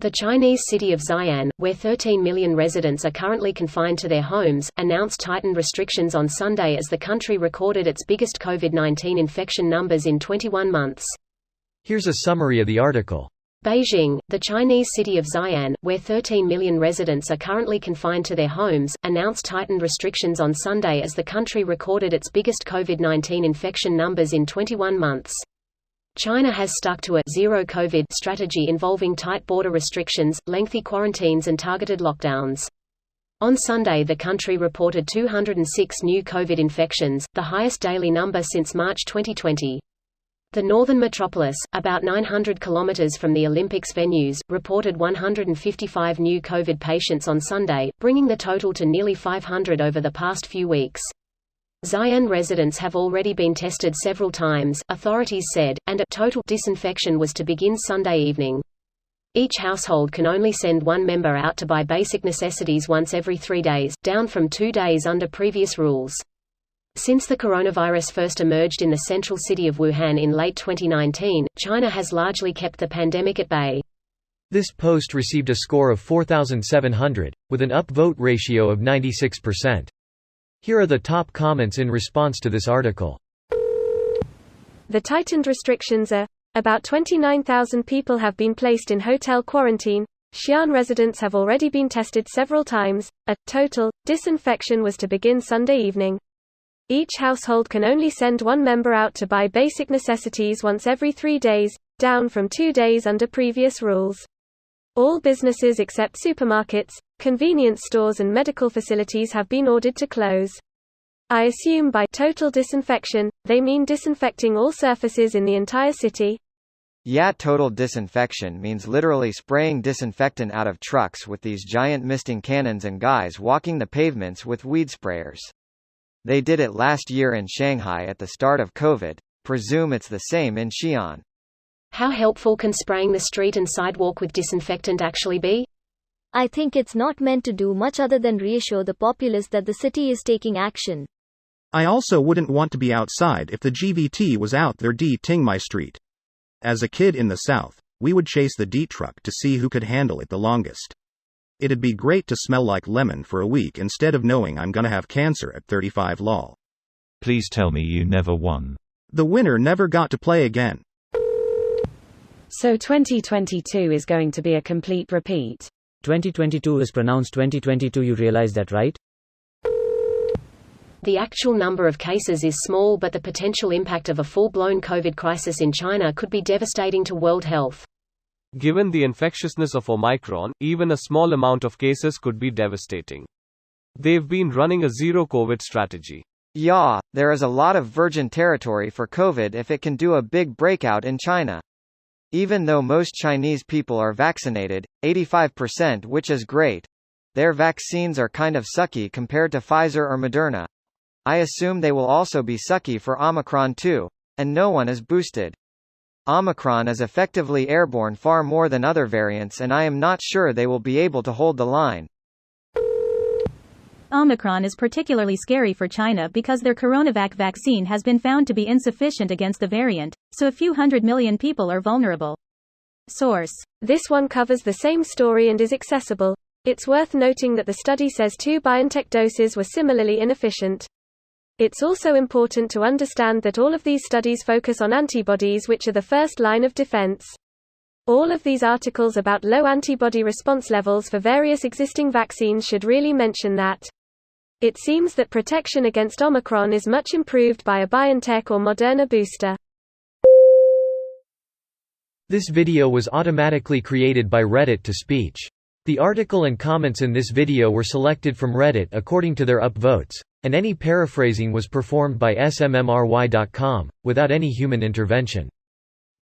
The Chinese city of Xian, where 13 million residents are currently confined to their homes, announced tightened restrictions on Sunday as the country recorded its biggest COVID-19 infection numbers in 21 months. Here's a summary of the article. Beijing, the Chinese city of Xian, where 13 million residents are currently confined to their homes, announced tightened restrictions on Sunday as the country recorded its biggest COVID-19 infection numbers in 21 months. China has stuck to a zero-COVID strategy involving tight border restrictions, lengthy quarantines and targeted lockdowns. On Sunday the country reported 206 new COVID infections, the highest daily number since March 2020. The northern metropolis, about 900 kilometers from the Olympics venues, reported 155 new COVID patients on Sunday, bringing the total to nearly 500 over the past few weeks. Xian residents have already been tested several times, authorities said, and a total disinfection was to begin Sunday evening. Each household can only send one member out to buy basic necessities once every 3 days, down from 2 days under previous rules. Since the coronavirus first emerged in the central city of Wuhan in late 2019, China has largely kept the pandemic at bay. This post received a score of 4,700, with an upvote ratio of 96%. Here are the top comments in response to this article. The tightened restrictions are, about 29,000 people have been placed in hotel quarantine, Xian residents have already been tested several times, a total disinfection was to begin Sunday evening. Each household can only send one member out to buy basic necessities once every 3 days, down from 2 days under previous rules. All businesses except supermarkets, convenience stores and medical facilities have been ordered to close. I assume by total disinfection, they mean disinfecting all surfaces in the entire city. Yeah, total disinfection means literally spraying disinfectant out of trucks with these giant misting cannons and guys walking the pavements with weed sprayers. They did it last year in Shanghai at the start of COVID. Presume it's the same in Xian. How helpful can spraying the street and sidewalk with disinfectant actually be? I think it's not meant to do much other than reassure the populace that the city is taking action. I also wouldn't want to be outside if the GVT was out there DTing my street. As a kid in the South, we would chase the DT truck to see who could handle it the longest. It'd be great to smell like lemon for a week instead of knowing I'm gonna have cancer at 35 lol. Please tell me you never won. The winner never got to play again. So 2022 is going to be a complete repeat. 2022 is pronounced 2022, you realize that, right? The actual number of cases is small, but the potential impact of a full-blown COVID crisis in China could be devastating to world health. Given the infectiousness of Omicron, even a small amount of cases could be devastating. They've been running a zero-COVID strategy. Yeah, there is a lot of virgin territory for COVID if it can do a big breakout in China. Even though most Chinese people are vaccinated, 85%, which is great, their vaccines are kind of sucky compared to Pfizer or Moderna. I assume they will also be sucky for Omicron too, and no one is boosted. Omicron is effectively airborne far more than other variants, and I am not sure they will be able to hold the line. Omicron is particularly scary for China because their coronavac vaccine has been found to be insufficient against the variant, so a few 100 million people are vulnerable. Source: This one covers the same story and is accessible. It's worth noting that the study says 2 BioNTech doses were similarly inefficient. It's also important to understand that all of these studies focus on antibodies, which are the first line of defense. All of these articles about low antibody response levels for various existing vaccines should really mention that. It seems that protection against Omicron is much improved by a BioNTech or Moderna booster. This video was automatically created by Reddit to speech. The article and comments in this video were selected from Reddit according to their upvotes, and any paraphrasing was performed by smmry.com, without any human intervention.